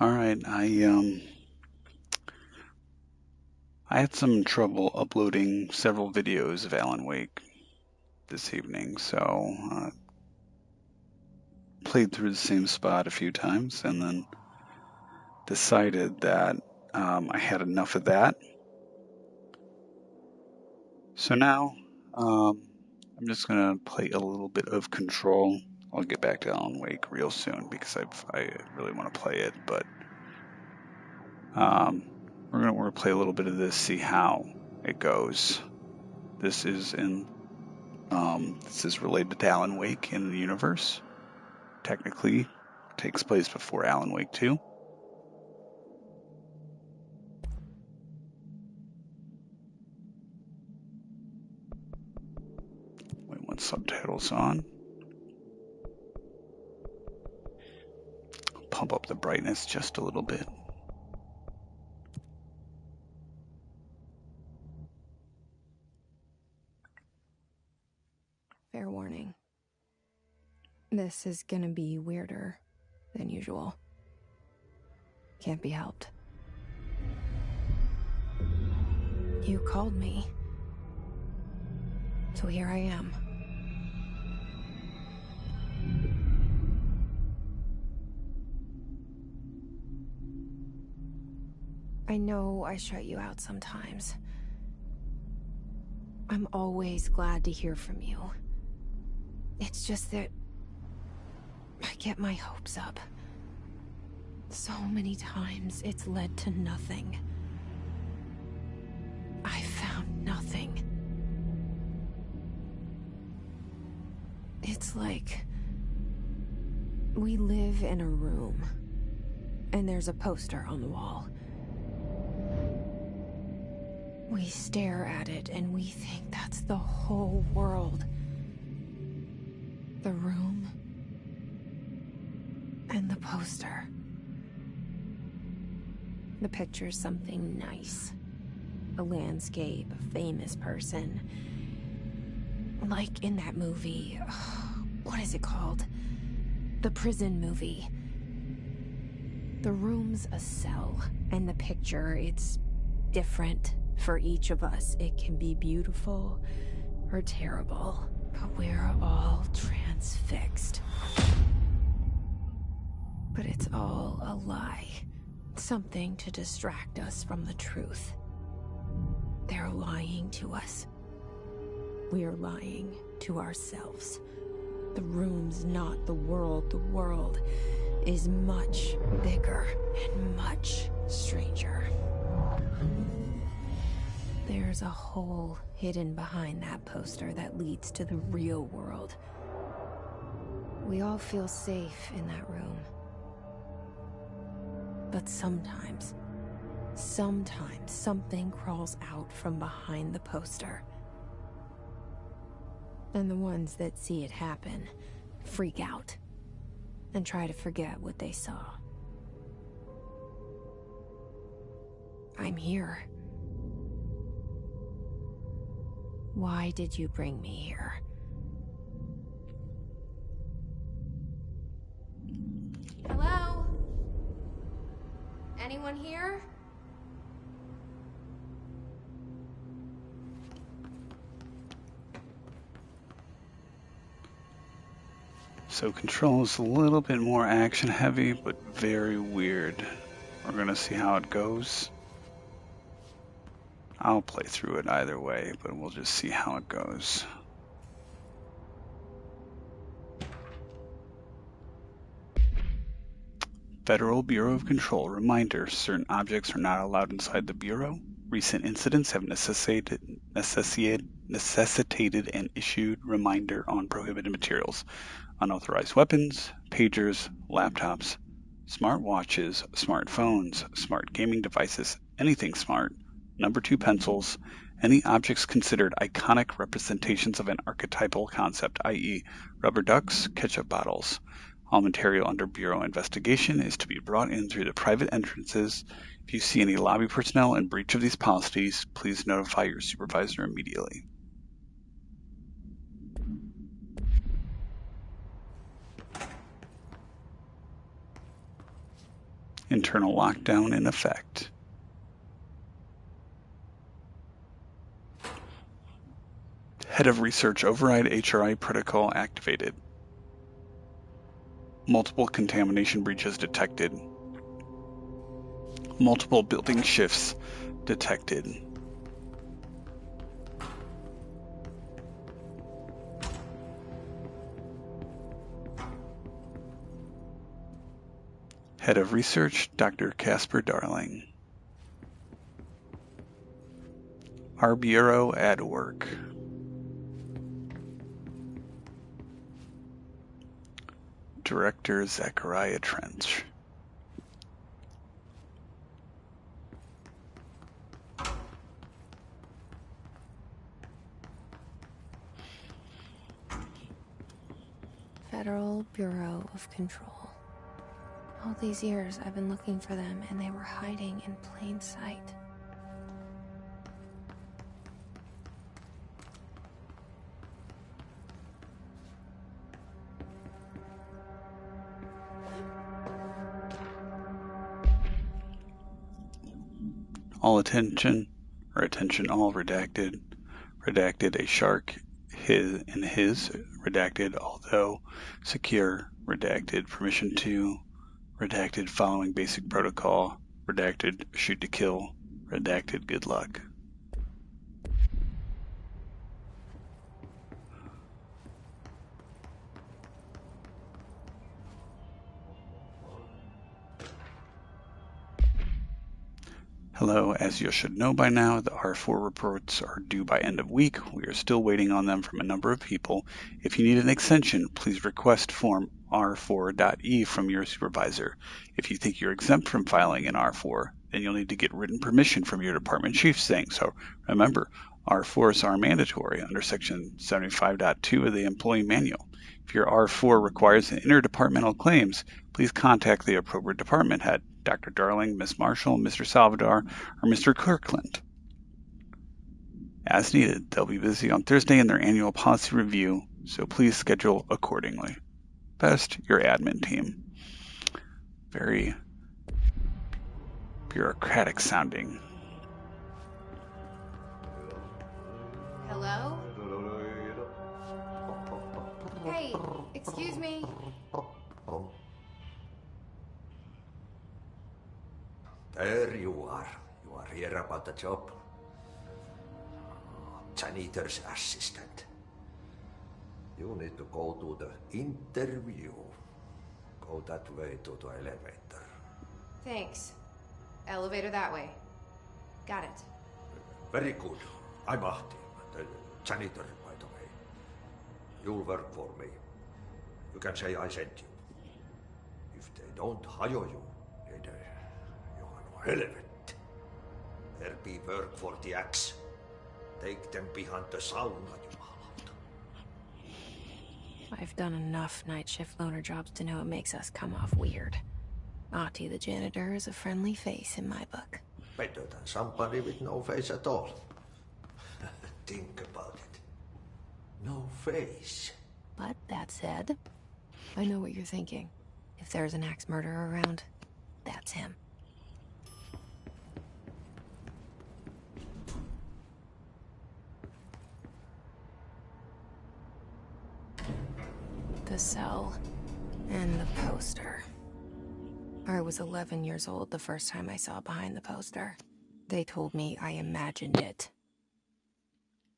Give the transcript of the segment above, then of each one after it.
All right, I had some trouble uploading several videos of Alan Wake this evening, so played through the same spot a few times and then decided that I had enough of that. So now I'm just gonna play a little bit of Control. I'll get back to Alan Wake real soon because I really want to play it, but we're gonna play a little bit of this, see how it goes. This is related to Alan Wake in the universe. Technically, takes place before Alan Wake 2. Wait, when subtitles on. Pump up the brightness just a little bit. Fair warning. This is gonna be weirder than usual. Can't be helped. You called me. So here I am. I know I shut you out sometimes. I'm always glad to hear from you. It's just that I get my hopes up. So many times it's led to nothing. I found nothing. It's like we live in a room, and there's a poster on the wall. We stare at it and we think that's the whole world. The room and the poster. The picture's something nice. A landscape, a famous person. Like in that movie, what is it called? The prison movie. The room's a cell, and the picture, it's different for each of us. It can be beautiful or terrible, but we're all transfixed. But it's all a lie. Something to distract us from the truth. They're lying to us. We're lying to ourselves. The room's not the world. The world is much bigger and much stranger. There's a hole hidden behind that poster that leads to the real world. We all feel safe in that room. But sometimes something crawls out from behind the poster. And the ones that see it happen freak out and try to forget what they saw. I'm here. Why did you bring me here? Hello? Anyone here? So Control is a little bit more action heavy, but very weird. We're gonna see how it goes. I'll play through it either way, but we'll just see how it goes. Federal Bureau of Control reminder: certain objects are not allowed inside the Bureau. Recent incidents have necessitated an issued reminder on prohibited materials, unauthorized weapons, pagers, laptops, smart watches, smartphones, smart gaming devices, anything smart, number 2 pencils, any objects considered iconic representations of an archetypal concept, i.e. rubber ducks, ketchup bottles. All material under Bureau investigation is to be brought in through the private entrances. If you see any lobby personnel in breach of these policies, please notify your supervisor immediately. Internal lockdown in effect. Head of Research override HRI protocol activated. Multiple contamination breaches detected. Multiple building shifts detected. Head of Research, Dr. Casper Darling. Our Bureau at work. Director Zachariah Trench. Federal Bureau of Control. All these years I've been looking for them, and they were hiding in plain sight. All attention, or attention all redacted. Redacted a shark, his, redacted although secure, redacted permission to, redacted following basic protocol, redacted shoot to kill, redacted good luck. Hello, as you should know by now, the R4 reports are due by end of week. We are still waiting on them from a number of people. If you need an extension, please request form R4.E from your supervisor. If you think you're exempt from filing an R4, then you'll need to get written permission from your department chief saying so. Remember, R4s are mandatory under Section 75.2 of the Employee Manual. If your R4 requires interdepartmental claims, please contact the appropriate department head, Dr. Darling, Ms. Marshall, Mr. Salvador, or Mr. Kirkland. As needed, they'll be busy on Thursday in their annual policy review, so please schedule accordingly. Best, your admin team. Very bureaucratic sounding. Hello? Hey, excuse me. There you are. You are here about the job. Janitor's assistant. You need to go to the interview. Go that way to the elevator. Thanks. Elevator that way. Got it. Very good. I'm Ahti, the janitor, by the way. You'll work for me. You can say I sent you. If they don't hire you, then you are no helvet. There be work for the axe. Take them behind the sauna, jumalauta. I've done enough night shift loner jobs to know it makes us come off weird. Ahti the janitor is a friendly face in my book. Better than somebody with no face at all. Think about it. No face. But that said, I know what you're thinking. If there's an axe murderer around, that's him. The cell and the poster. I was 11 years old the first time I saw behind the poster. They told me I imagined it.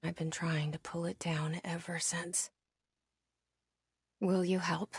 I've been trying to pull it down ever since. Will you help?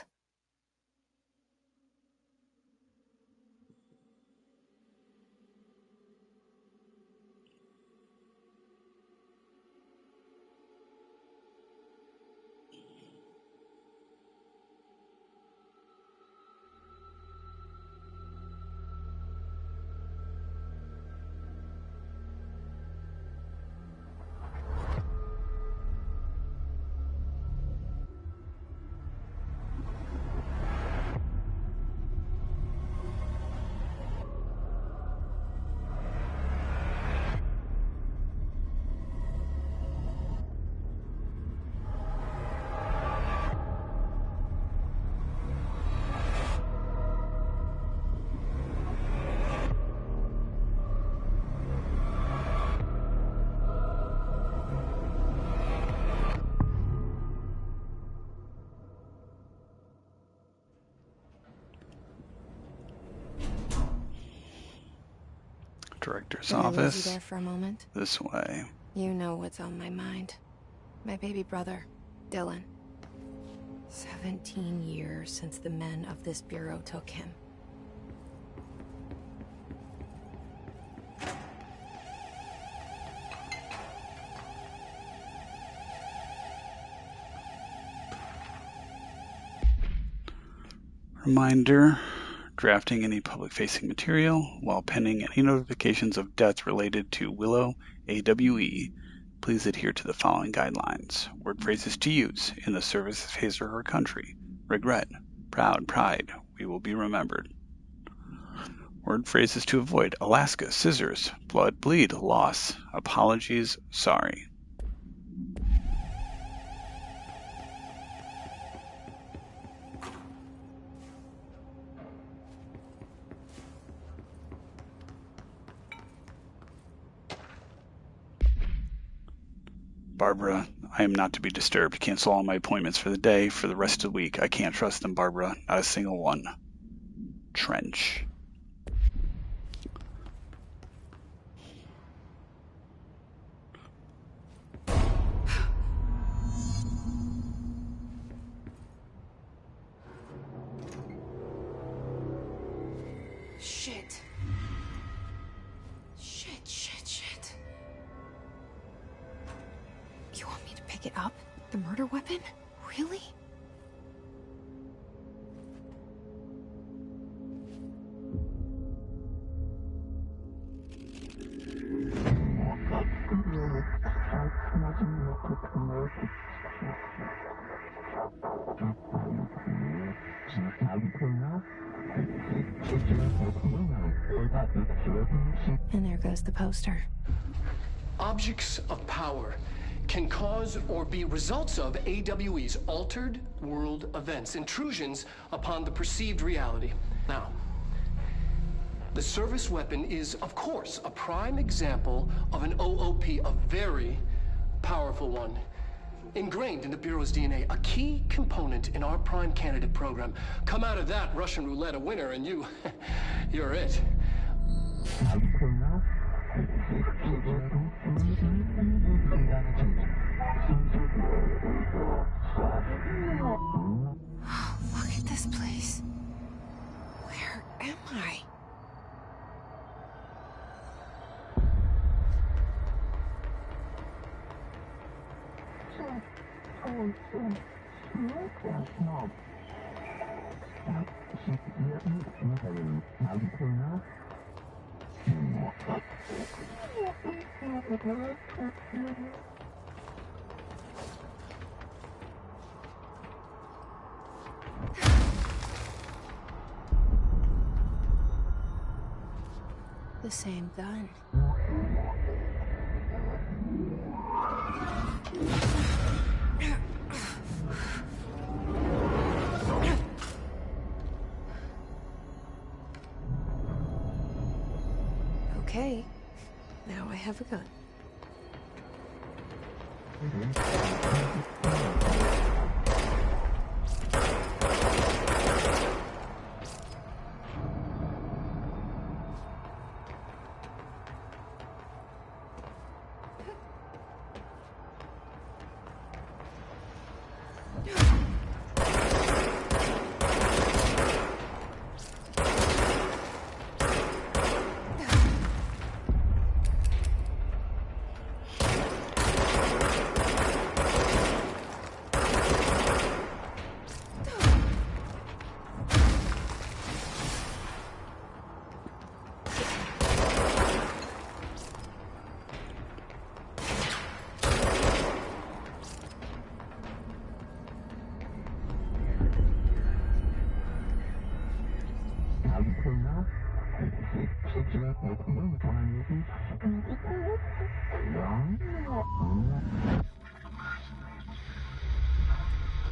Director's Did I lose you office. there for a moment? This way. You know what's on my mind. My baby brother, Dylan. 17 years since the men of this bureau took him. Reminder, drafting any public-facing material while pending any notifications of deaths related to Willow AWE. Please adhere to the following guidelines. Word phrases to use in the service of his or her country. Regret, proud, pride, we will be remembered. Word phrases to avoid. Alaska, scissors, blood, bleed, loss, apologies, sorry. Barbara, I am not to be disturbed. Cancel all my appointments for the day. For the rest of the week, I can't trust them, Barbara. Not a single one. Trench. Shit. Shit. You want me to pick it up? The murder weapon? Really? And there goes the poster. Objects of power can cause or be results of AWE's altered world events, intrusions upon the perceived reality. Now, the service weapon is, of course, a prime example of an OOP, a very powerful one. Ingrained in the Bureau's DNA, a key component in our prime candidate program. Come out of that Russian roulette a winner and you're it. Look at this place. Where am I? The same gun. Okay, now I have a gun.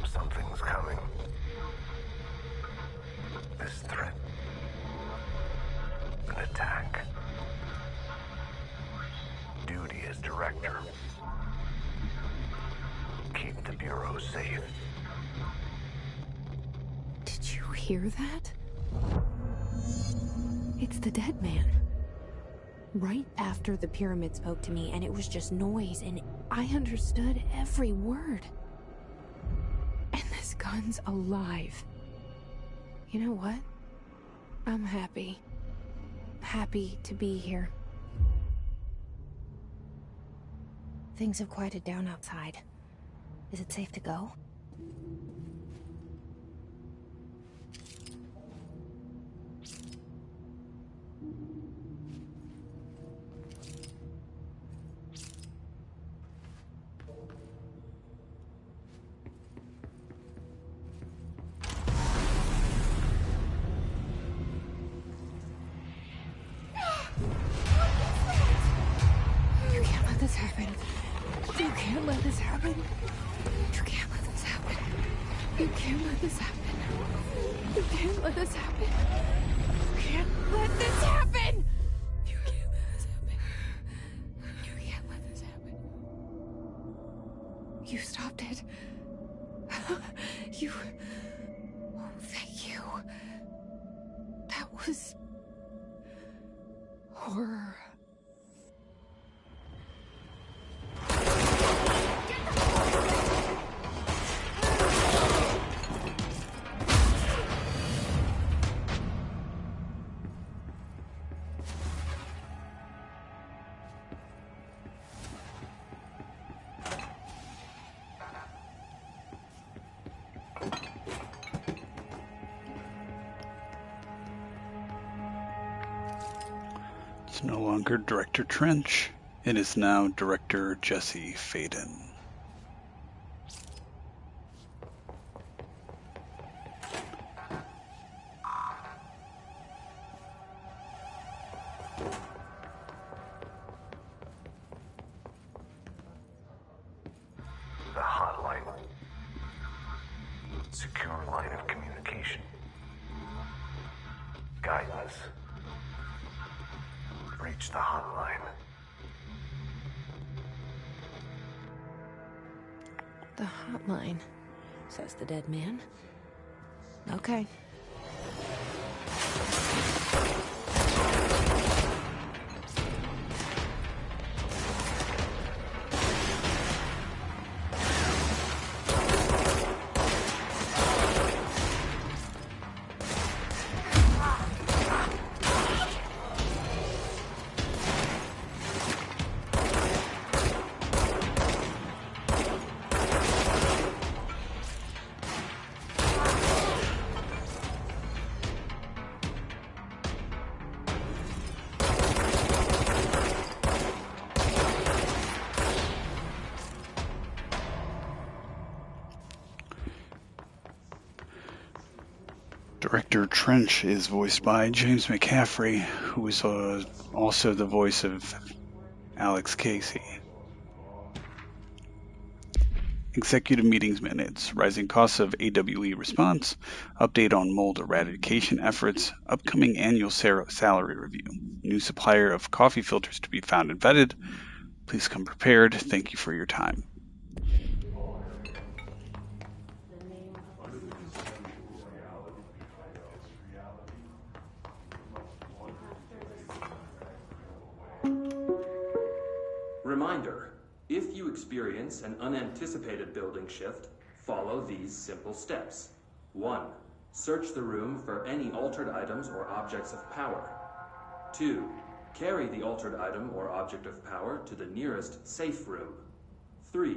Something's coming. This threat. An attack. Duty as director. Keep the Bureau safe. Did you hear that? It's the dead man. right after the pyramid spoke to me, and it was just noise, and I understood every word. And this gun's alive. You know what? I'm happy. Happy to be here. Things have quieted down outside. Is it safe to go? You can't let this happen. You can't let this happen. You can't let this happen. You can't let this happen. You can't let this happen. You can't let this happen. You can't let this happen. You can't let this happen. You stopped it. You... Oh, thank you. That was... horror. It's no longer Director Trench. It is now Director Jesse Faden. The hotline. Secure line of communication. Guidance. Reach the hotline. The hotline, says the dead man. Okay. Director Trench is voiced by James McCaffrey, who is also the voice of Alex Casey. Executive meetings minutes, rising costs of AWE response, update on mold eradication efforts, upcoming annual salary review, new supplier of coffee filters to be found and vetted. Please come prepared. Thank you for your time. Reminder, if you experience an unanticipated building shift, follow these simple steps. 1. Search the room for any altered items or objects of power. 2. Carry the altered item or object of power to the nearest safe room. 3.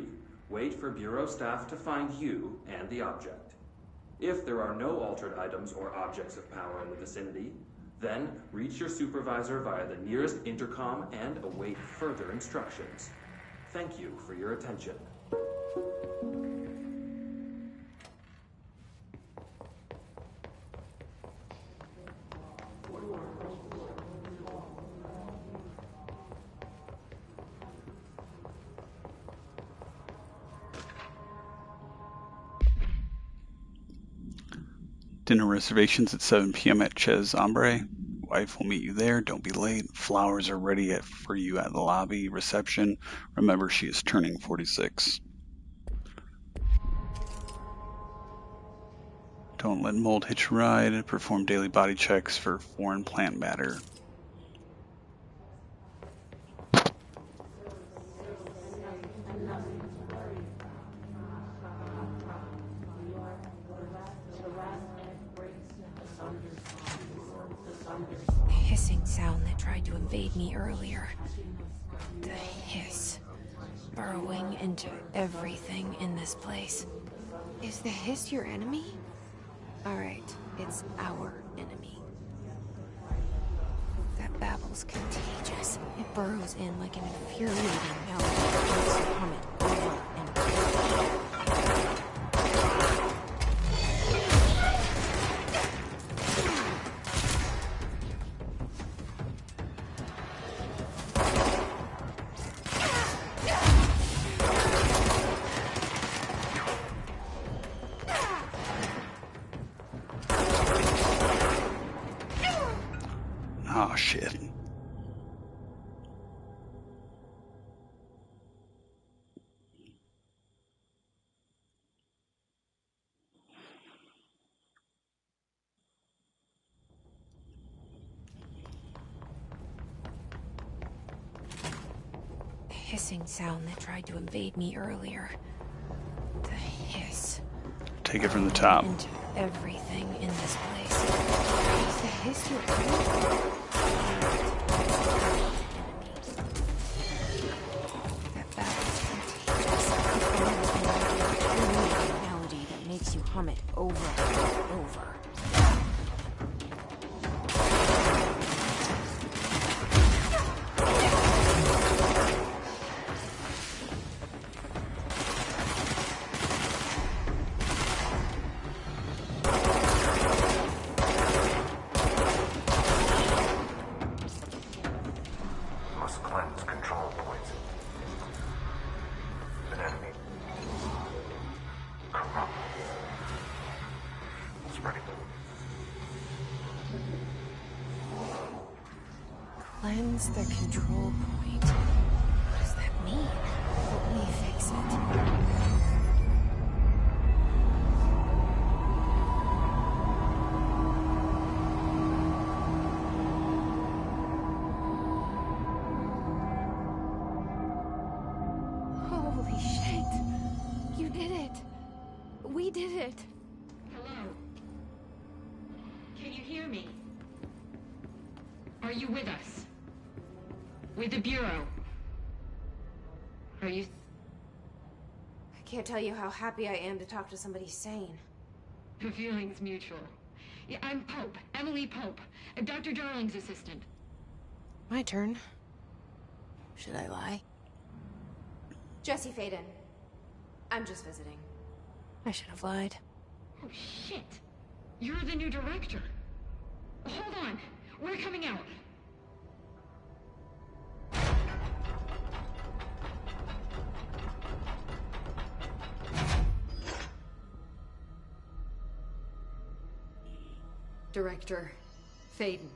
Wait for Bureau staff to find you and the object. If there are no altered items or objects of power in the vicinity, then reach your supervisor via the nearest intercom and await further instructions. Thank you for your attention. Dinner reservations at 7 p.m. at Chez Hombre. Wife will meet you there. Don't be late. Flowers are ready for you at the lobby reception. Remember, she is turning 46. Don't let mold hitch a ride. Perform daily body checks for foreign plant matter. The hissing sound that tried to invade me earlier. The hiss. Burrowing into everything in this place. Is the hiss your enemy? Alright, it's our enemy. That babble's contagious. It burrows in like an infuriating melody that makes you hum it over and over. Oh, shit. The hissing sound that tried to invade me earlier. The hiss. Take it from the top. Into everything in this place. Is the hiss your enemy? That babble's contagious. A melody that makes you hum it over and over. Must cleanse control points. An enemy. Corrupt. Spreading. Cleanse the control point. What does that mean? Help me fix it. Holy shit. You did it. We did it. Hello? Can you hear me? Are you with us? With the Bureau? Are you... I can't tell you how happy I am to talk to somebody sane. The feeling's mutual. Yeah, I'm Pope. Emily Pope. Dr. Darling's assistant. My turn. Should I lie? Jesse Faden. I'm just visiting. I should have lied. Oh, shit. You're the new director. Hold on. We're coming out. Director Faden.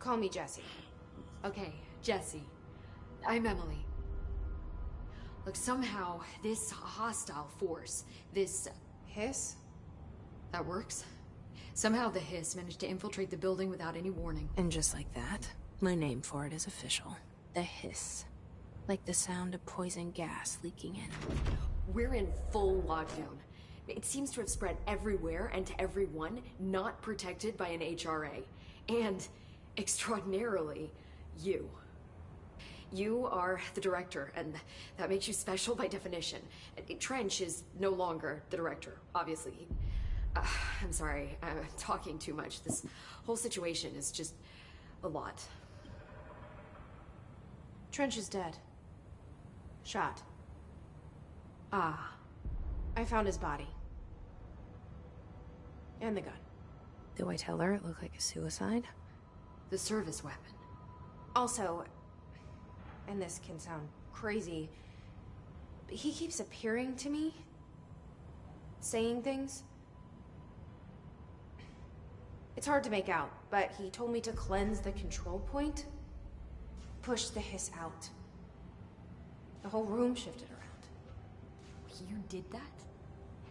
Call me Jesse. Okay, Jesse. I'm Emily. Look, somehow this hostile force, this... Hiss? that works? Somehow the hiss managed to infiltrate the building without any warning. And just like that, my name for it is official. The hiss. Like the sound of poison gas leaking in. We're in full lockdown. It seems to have spread everywhere and to everyone not protected by an HRA. And, extraordinarily, you. You are the director, and that makes you special by definition. Trench is no longer the director, obviously. I'm sorry, I'm talking too much. This whole situation is just a lot. Trench is dead. Shot. Ah. I found his body. And the gun. Do I tell her it looked like a suicide? The service weapon. Also, and this can sound crazy, but he keeps appearing to me. Saying things. It's hard to make out, but he told me to cleanse the control point. Push the hiss out. The whole room shifted around. You did that?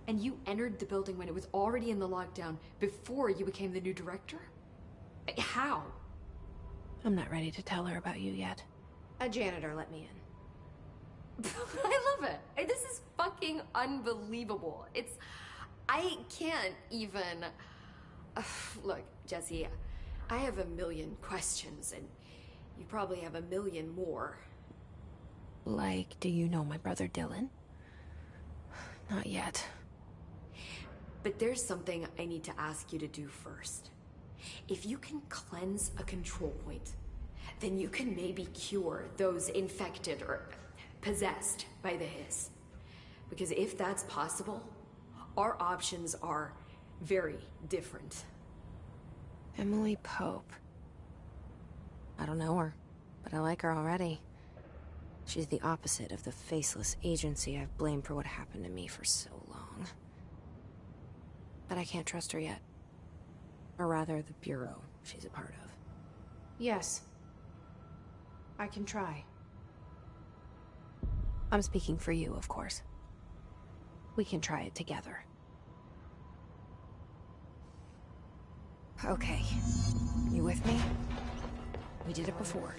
And you entered the building when it was already in the lockdown before you became the new director? How? I'm not ready to tell her about you yet. A janitor let me in. I love it. This is fucking unbelievable. I can't even... Look, Jesse, I have a million questions, and you probably have a million more. Like, do you know my brother Dylan? Not yet. But there's something I need to ask you to do first. If you can cleanse a control point, then you can maybe cure those infected or possessed by the hiss. Because if that's possible, our options are very different. Emily Pope. I don't know her, but I like her already. She's the opposite of the faceless agency I've blamed for what happened to me for so long. But I can't trust her yet. Or rather, the Bureau she's a part of. Yes. I can try. I'm speaking for you, of course. We can try it together. Okay. You with me? We did it before.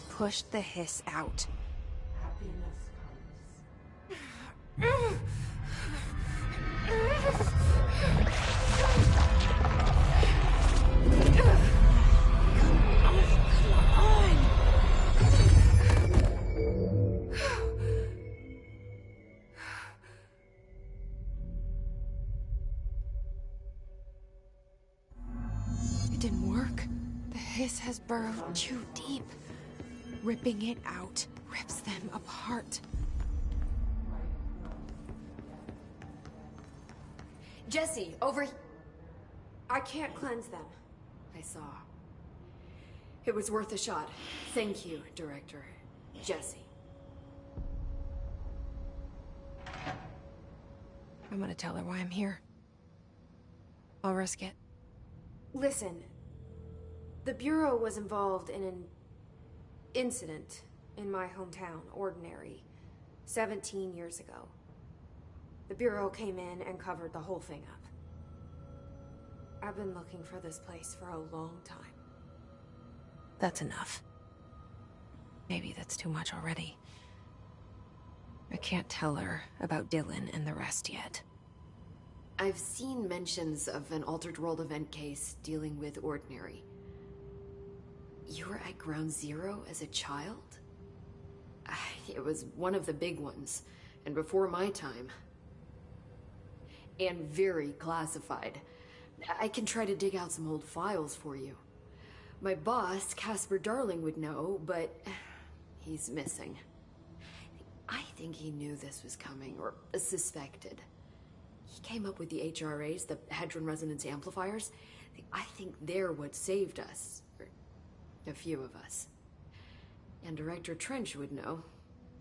Push the hiss out. It didn't work. The hiss has burrowed too deep. Ripping it out rips them apart. Jesse, over... I can't cleanse them. I saw. It was worth a shot. Thank you, Director. Jesse. I'm gonna tell her why I'm here. I'll risk it. Listen, the Bureau was involved in an incident in my hometown, Ordinary, 17 years ago. The Bureau came in and covered the whole thing up. I've been looking for this place for a long time. That's enough. Maybe that's too much already. I can't tell her about Dylan and the rest yet. I've seen mentions of an Altered World event case dealing with Ordinary. You were at Ground Zero as a child? It was one of the big ones, and before my time. And very classified. I can try to dig out some old files for you. My boss, Casper Darling, would know, but he's missing. I think he knew this was coming, or suspected. He came up with the HRAs, the Hadron Resonance Amplifiers. I think they're what saved us. Or a few of us. And Director Trench would know.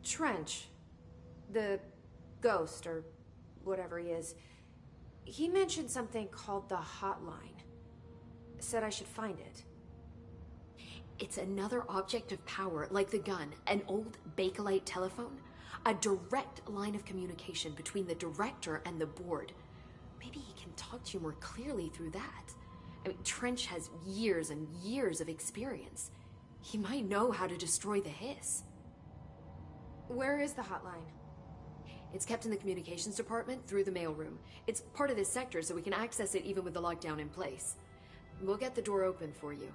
Trench, the ghost, or whatever he is, he mentioned something called the Hotline. Said I should find it. It's another object of power, like the gun, an old Bakelite telephone. A direct line of communication between the director and the board. Maybe he can talk to you more clearly through that. I mean, Trench has years and years of experience. He might know how to destroy the hiss. Where is the hotline? It's kept in the communications department through the mailroom. It's part of this sector, so we can access it even with the lockdown in place. We'll get the door open for you.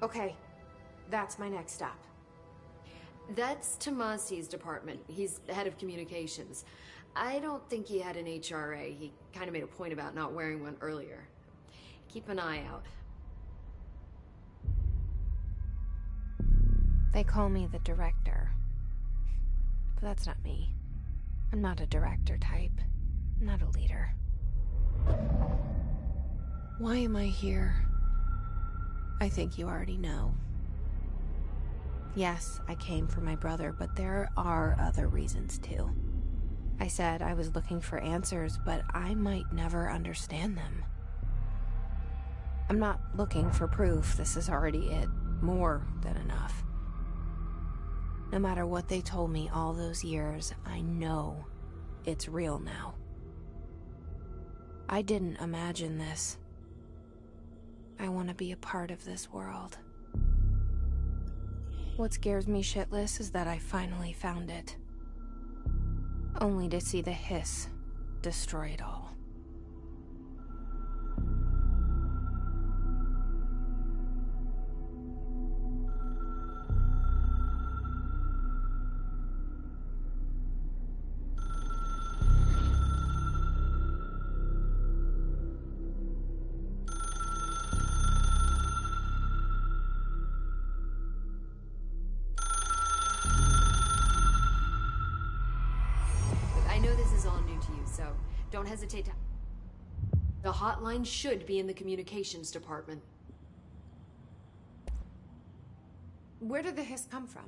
Okay, that's my next stop. That's Tomasi's department. He's head of communications. I don't think he had an HRA. He kind of made a point about not wearing one earlier. Keep an eye out. They call me the director. But that's not me. I'm not a director type. I'm not a leader. Why am I here? I think you already know. Yes, I came for my brother, but there are other reasons too. I said I was looking for answers, but I might never understand them. I'm not looking for proof. This is already it. More than enough. No matter what they told me all those years, I know it's real now. I didn't imagine this. I want to be a part of this world. What scares me shitless is that I finally found it. Only to see the hiss destroy it all. Don't hesitate to... The hotline should be in the communications department. Where did the hiss come from?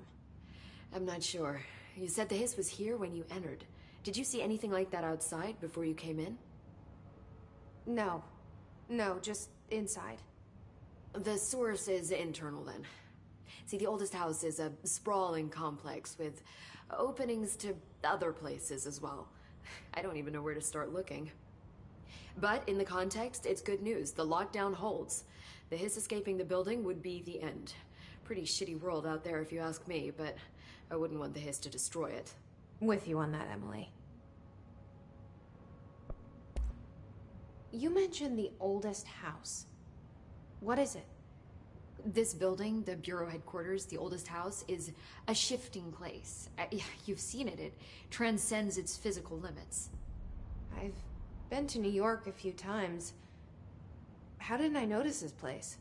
I'm not sure. You said the hiss was here when you entered. Did you see anything like that outside before you came in? No. No, just inside. The source is internal then. See, the oldest house is a sprawling complex with openings to other places as well. I don't even know where to start looking. But in the context, it's good news. The lockdown holds. The hiss escaping the building would be the end. Pretty shitty world out there if you ask me, but I wouldn't want the hiss to destroy it. With you on that, Emily. You mentioned the oldest house. What is it? This building, the Bureau headquarters, the oldest house, is a shifting place. You've seen it. It transcends its physical limits. I've been to New York a few times. How didn't I notice this place?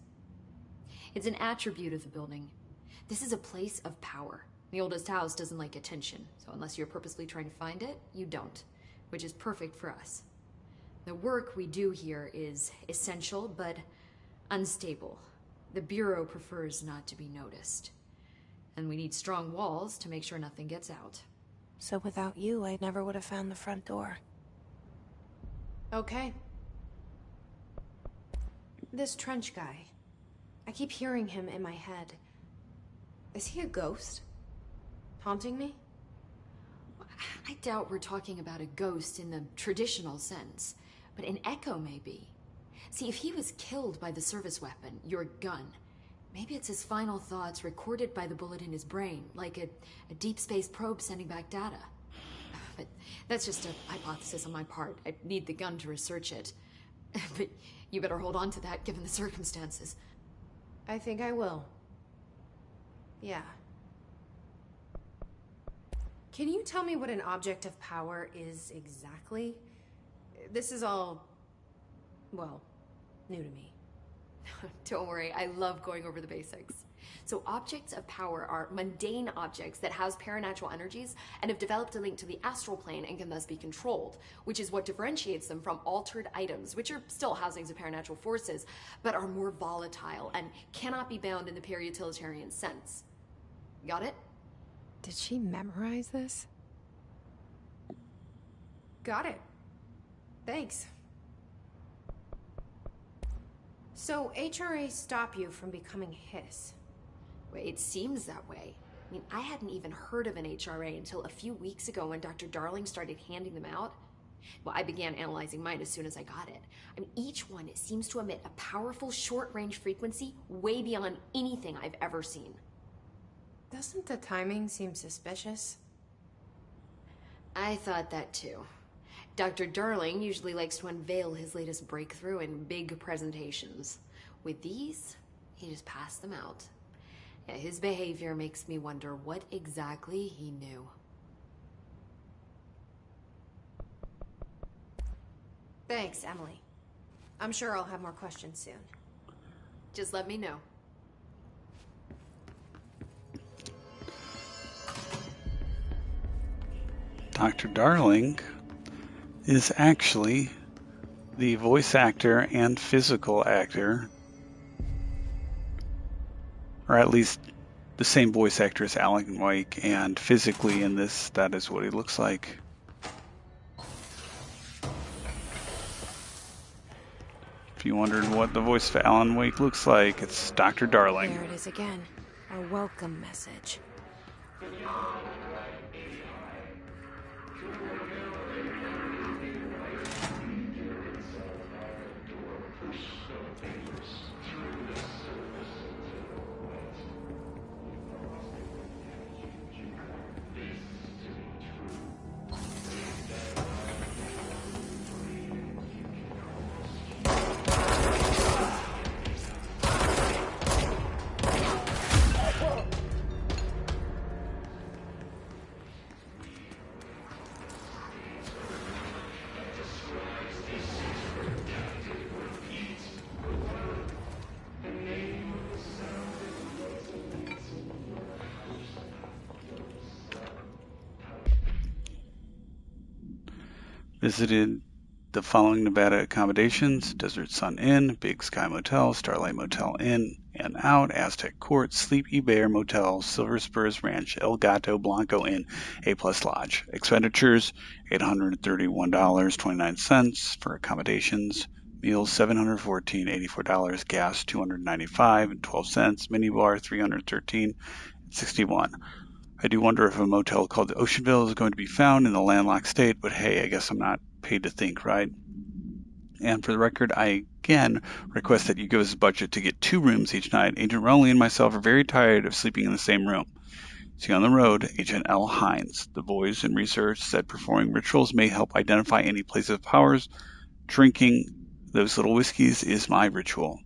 It's an attribute of the building. This is a place of power. The oldest house doesn't like attention, so unless you're purposely trying to find it, you don't, which is perfect for us. The work we do here is essential, but unstable. The Bureau prefers not to be noticed. And we need strong walls to make sure nothing gets out. So without you, I never would have found the front door. Okay. This Trench guy. I keep hearing him in my head. Is he a ghost? Haunting me? I doubt we're talking about a ghost in the traditional sense, but an echo maybe. See, if he was killed by the service weapon, your gun, maybe it's his final thoughts recorded by the bullet in his brain, like a deep space probe sending back data. But that's just a hypothesis on my part. I need the gun to research it. But you better hold on to that given the circumstances. I think I will. Yeah. Can you tell me what an object of power is exactly? This is all, well, new to me. Don't worry, I love going over the basics. So objects of power are mundane objects that house paranatural energies and have developed a link to the astral plane and can thus be controlled, which is what differentiates them from altered items, which are still housings of paranatural forces, but are more volatile and cannot be bound in the pure utilitarian sense. Got it? Did she memorize this? Got it. Thanks. So HRA stop you from becoming Hiss? Well, it seems that way. I mean, I hadn't even heard of an HRA until a few weeks ago when Dr. Darling started handing them out. Well, I began analyzing mine as soon as I got it. I mean, each one seems to emit a powerful short-range frequency way beyond anything I've ever seen. Doesn't the timing seem suspicious? I thought that too. Dr. Darling usually likes to unveil his latest breakthrough in big presentations. With these, he just passed them out. Yeah, his behavior makes me wonder what exactly he knew. Thanks, Emily. I'm sure I'll have more questions soon. Just let me know. Dr. Darling is actually the voice actor and physical actor, or at least the same voice actor as Alan Wake, and physically in this, that is what he looks like. If you wondered what the voice of Alan Wake looks like, it's Dr. Darling. There it is again. A welcome message. Visited the following Nevada accommodations: Desert Sun Inn, Big Sky Motel, Starlight Motel Inn and Out, Aztec Court, Sleepy Bear Motel, Silver Spurs Ranch, El Gato Blanco Inn, A Plus Lodge. Expenditures $831.29 for accommodations. Meals $714.84, gas $295.12, minibar $313.61. I do wonder if a motel called the Oceanville is going to be found in the landlocked state, but hey, I guess I'm not paid to think, right? And for the record, I again request that you give us a budget to get 2 rooms each night. Agent Rowley and myself are very tired of sleeping in the same room. See you on the road, Agent L. Hines. The boys in research said performing rituals may help identify any place of powers. Drinking those little whiskeys is my ritual.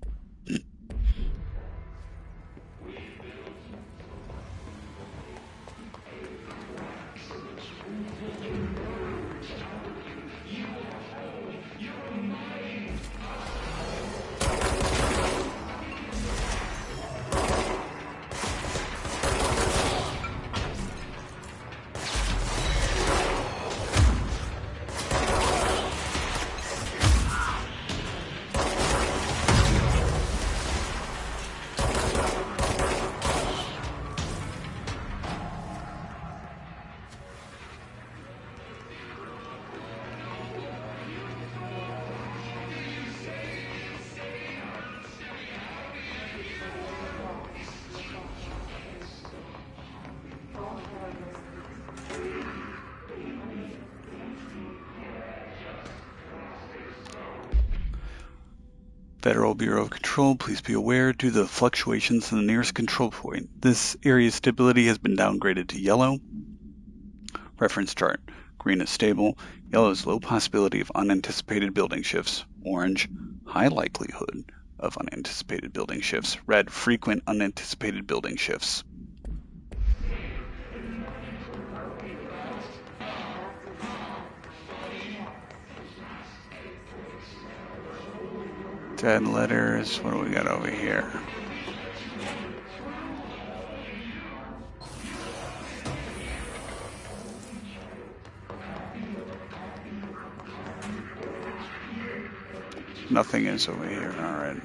Federal Bureau of Control, please be aware due to the fluctuations in the nearest control point. This area's stability has been downgraded to yellow. Reference chart. Green is stable. Yellow is low possibility of unanticipated building shifts. Orange, high likelihood of unanticipated building shifts. Red, frequent unanticipated building shifts. Dead letters. What do we got over here? Nothing is over here. All right.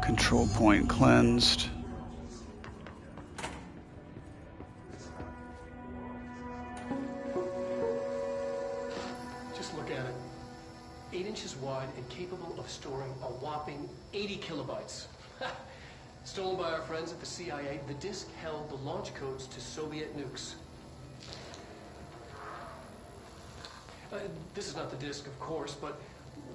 Control point cleansed. Just look at it. 8 inches wide and capable of storing a whopping 80 kilobytes. Stolen by our friends at the CIA, the disk held the launch codes to Soviet nukes. This is not the disk, of course, but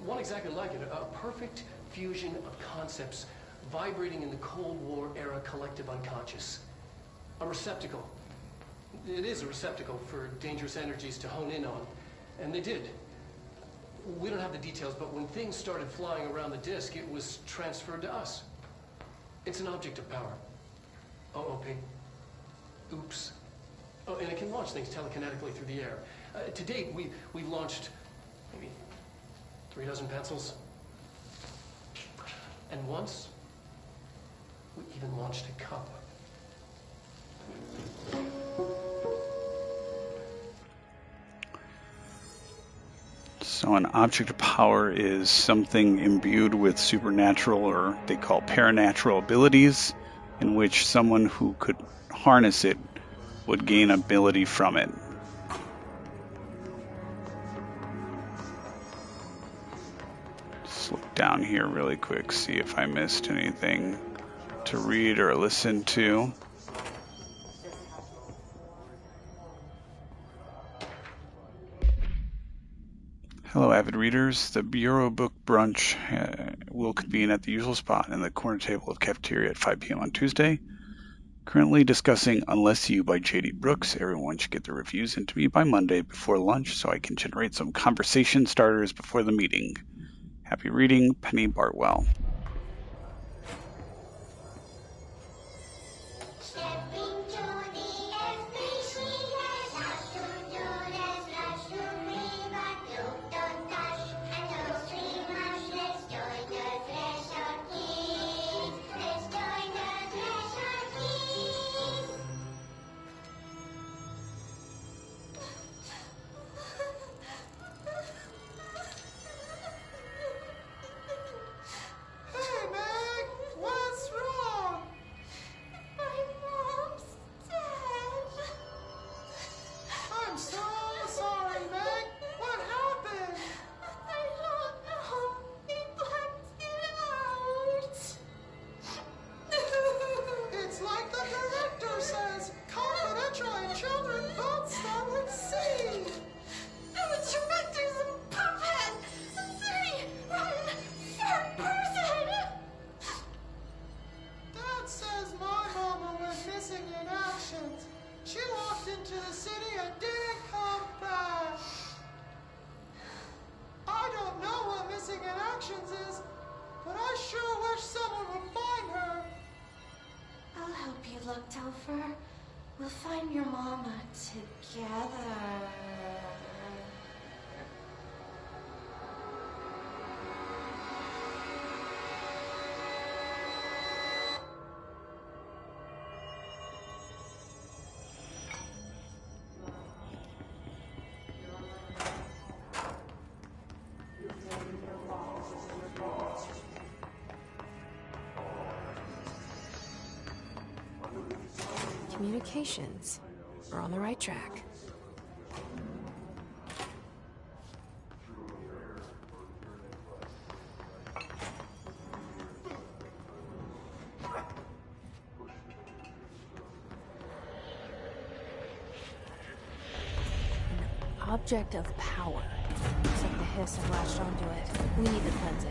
one exactly like it. A perfect fusion of concepts vibrating in the Cold War era collective unconscious. A receptacle. It is a receptacle for dangerous energies to hone in on. And they did. We don't have the details, but when things started flying around the disk, it was transferred to us. It's an object of power. OOP. Oops. Oh, and it can launch things telekinetically through the air. To date, we've launched maybe 36 pencils. And once, we even even launched a cup. So an object of power is something imbued with supernatural, or they call paranatural abilities, in which someone who could harness it would gain ability from it. Just look down here really quick, see if I missed anything to read or listen to. Hello, avid readers. The Bureau Book Brunch will convene at the usual spot in the corner table of cafeteria at 5 p.m. on Tuesday. Currently discussing Unless You by J.D. Brooks. Everyone should get the reviews into me by Monday before lunch so I can generate some conversation starters before the meeting. Happy reading, Penny Bartwell. Look, Telfer. We'll find your mama together. Communications. We're on the right track. An object of power. Looks like the hiss have latched onto it. We need to cleanse it.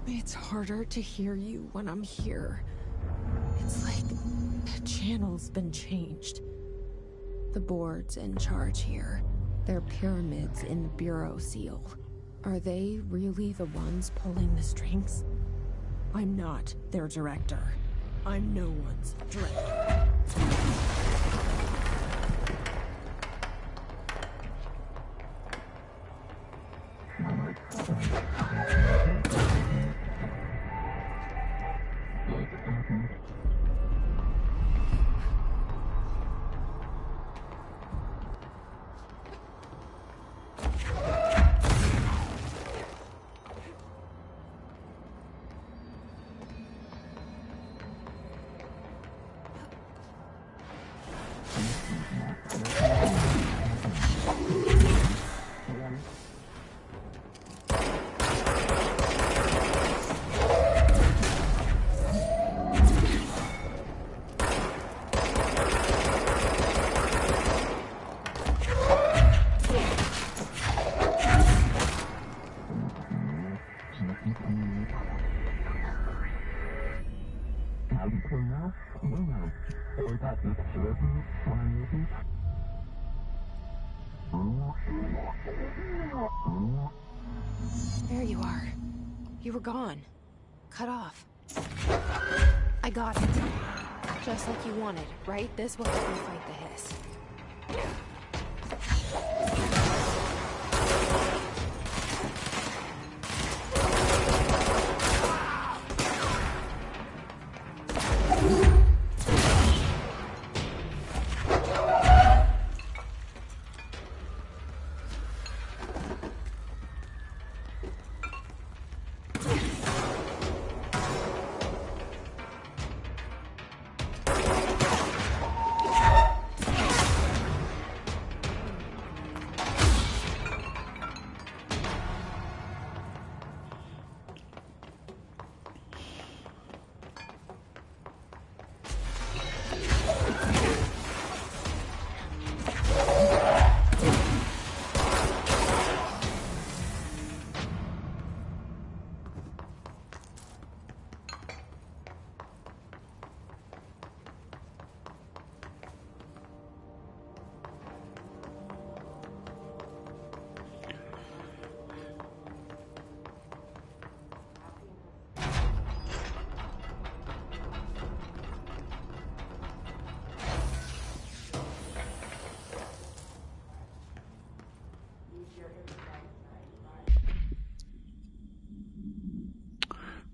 It's harder to hear you when I'm here. It's like the channel's been changed. The board's in charge here. They're pyramids in the Bureau seal. Are they really the ones pulling the strings? I'm not their director. I'm no one's director. There you are. You were gone. Cut off. I got it. Just like you wanted, right? This will help me fight the hiss.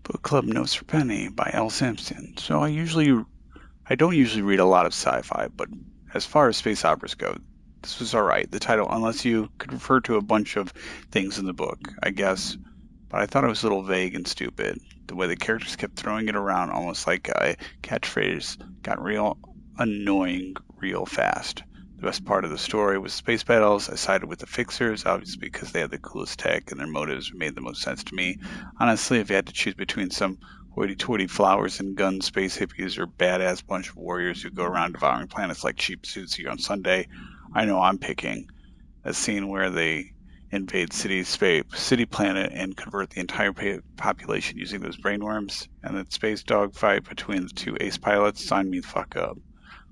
Book Club Notes for Penny by L. Simpson. So I don't usually read a lot of sci-fi, but as far as space operas go, this was alright. The title, unless you could refer to a bunch of things in the book, I guess. But I thought it was a little vague and stupid. The way the characters kept throwing it around almost like a catchphrase got real annoying real fast. The best part of the story was space battles. I sided with the Fixers, obviously because they had the coolest tech and their motives made the most sense to me. Honestly, if you had to choose between some hoity-toity flowers and guns space hippies or badass bunch of warriors who go around devouring planets like cheap suits on Sunday, I know I'm picking a scene where they invade city planet and convert the entire population using those brainworms, and that space dogfight between the two ace pilots. Sign me the fuck up.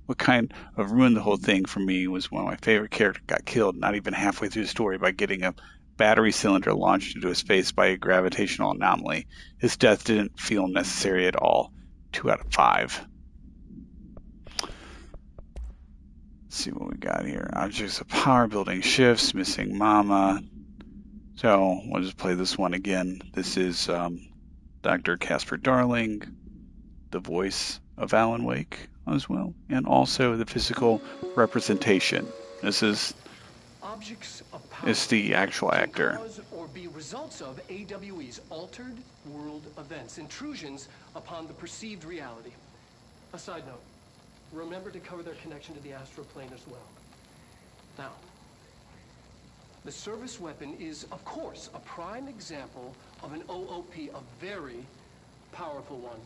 What kind of ruined the whole thing for me was when my favorite character got killed not even halfway through the story by getting a battery cylinder launched into his face by a gravitational anomaly. His death didn't feel necessary at all. 2 out of 5. Let's see what we got here. Objects of power, building shifts, missing mama. So we'll just play this one again. This is Dr. Casper Darling, the voice of Alan Wake as well, and also the physical representation. This is the actual actor. Or be results of AWE's altered world events, intrusions upon the perceived reality. A side note, remember to cover their connection to the astral plane as well. Now, the service weapon is, of course, a prime example of an OOP, a very powerful one.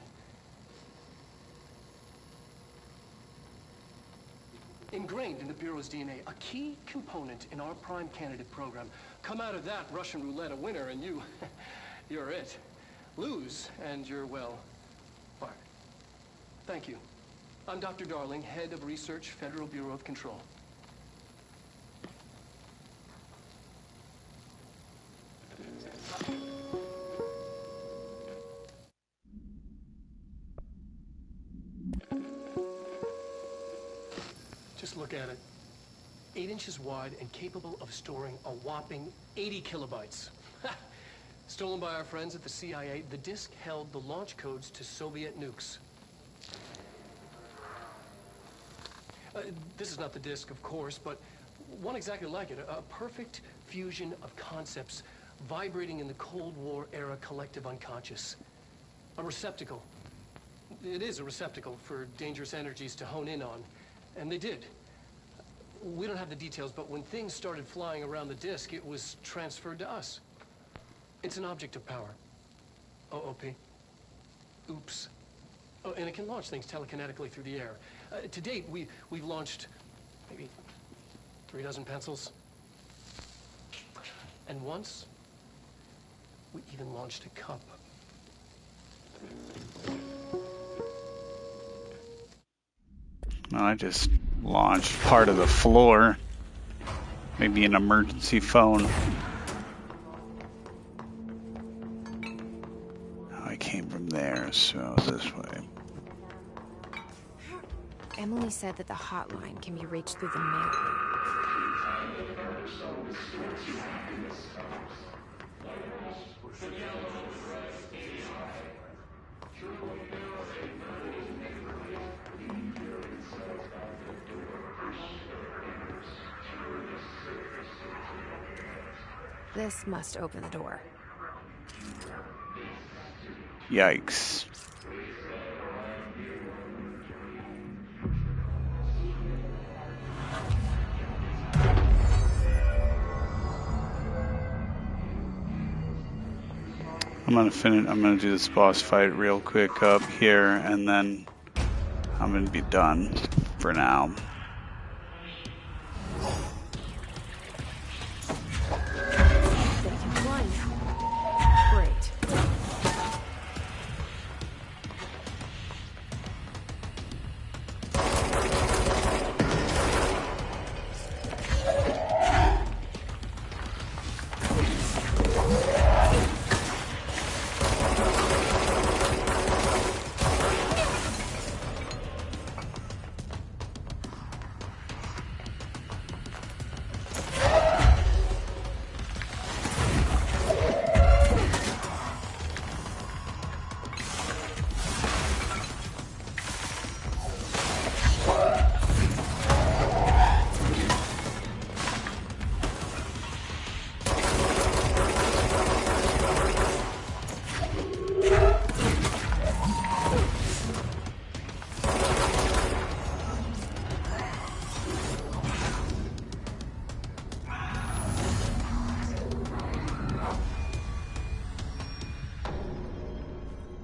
Ingrained in the Bureau's DNA, a key component in our prime candidate program. Come out of that Russian roulette a winner and you're it. Lose and you're, well, fired. Thank you. I'm Dr. Darling, head of research, Federal Bureau of Control. Just look at it. 8 inches wide and capable of storing a whopping 80 kilobytes. Stolen by our friends at the CIA, the disk held the launch codes to Soviet nukes. This is not the disk, of course, but one exactly like it. A perfect fusion of concepts vibrating in the Cold War era collective unconscious. A receptacle. It is a receptacle for dangerous energies to hone in on. And they did. We don't have the details, but when things started flying around the disk, it was transferred to us. It's an object of power. OOP. Oops. Oh, and it can launch things telekinetically through the air. To date, we've launched maybe 3 dozen pencils. And once, we even launched a cup. Well, I just launched part of the floor. Maybe an emergency phone. So this way. Emily said that the hotline can be reached through the mail. This must open the door. Yikes. I'm gonna do this boss fight real quick up here, and then I'm gonna be done for now. Great.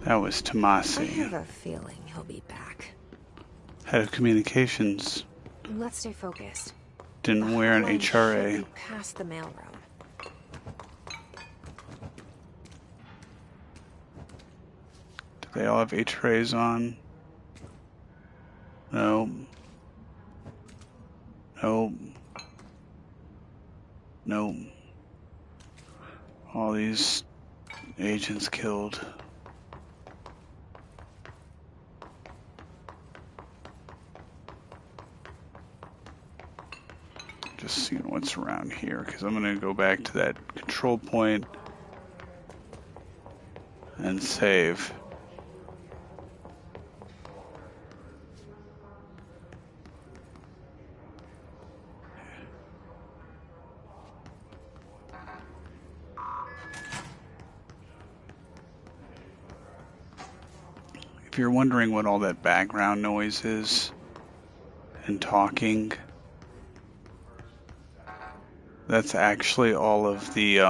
That was Tomasi. I have a feeling he'll be back. Head of communications. Let's stay focused. Didn't wear an Hotline HRA. should be past the mailroom. Do they all have HRAs on? No. No. No. All these agents killed. Just seeing what's around here, because I'm going to go back to that control point and save. If you're wondering what all that background noise is and talking, that's actually all of the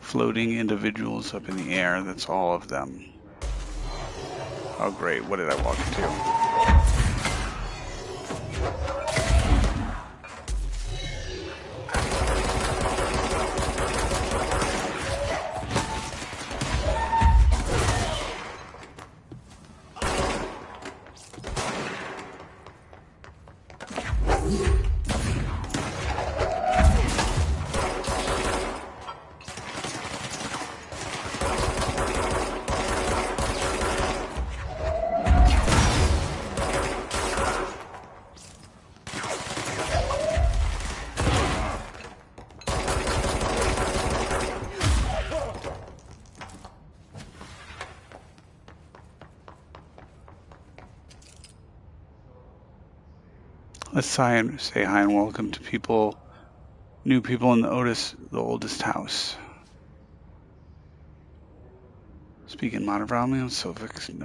floating individuals up in the air. That's all of them. Oh great, what did I walk into? Let's say hi and welcome to new people in the oldest house. Speaking monobrowly, no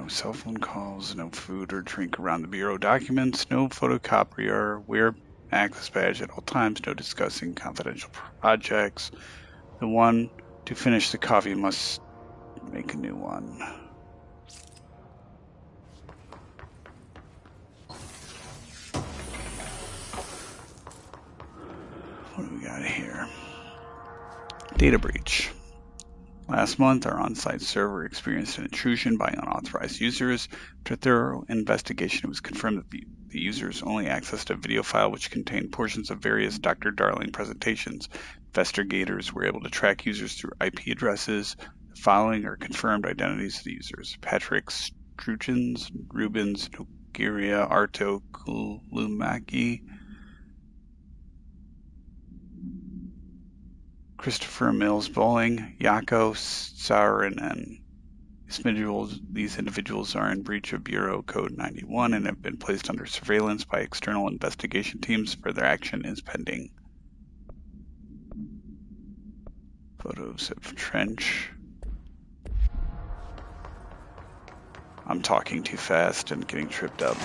cell phone calls, no food or drink around the bureau documents, no photocopier, wear access badge at all times, no discussing confidential projects. The one to finish the coffee must make a new one. What do we got here? Data breach. Last month, our on-site server experienced an intrusion by unauthorized users. After thorough investigation, it was confirmed that the users only accessed a video file which contained portions of various Dr. Darling presentations. Investigators were able to track users through IP addresses. The The following are confirmed identities of the users: Patrick Strujans, Rubens Nogueira, Arto Kulumaki, Christopher Mills Bowling, Yako Saarinen. These individuals are in breach of Bureau Code 91 and have been placed under surveillance by external investigation teams. Further action is pending. Photos of Trench. I'm talking too fast and getting tripped up.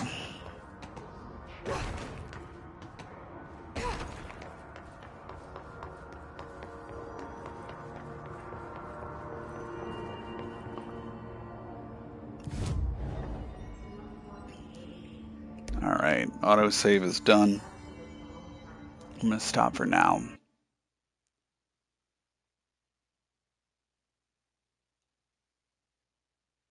Alright, autosave is done. I'm going to stop for now.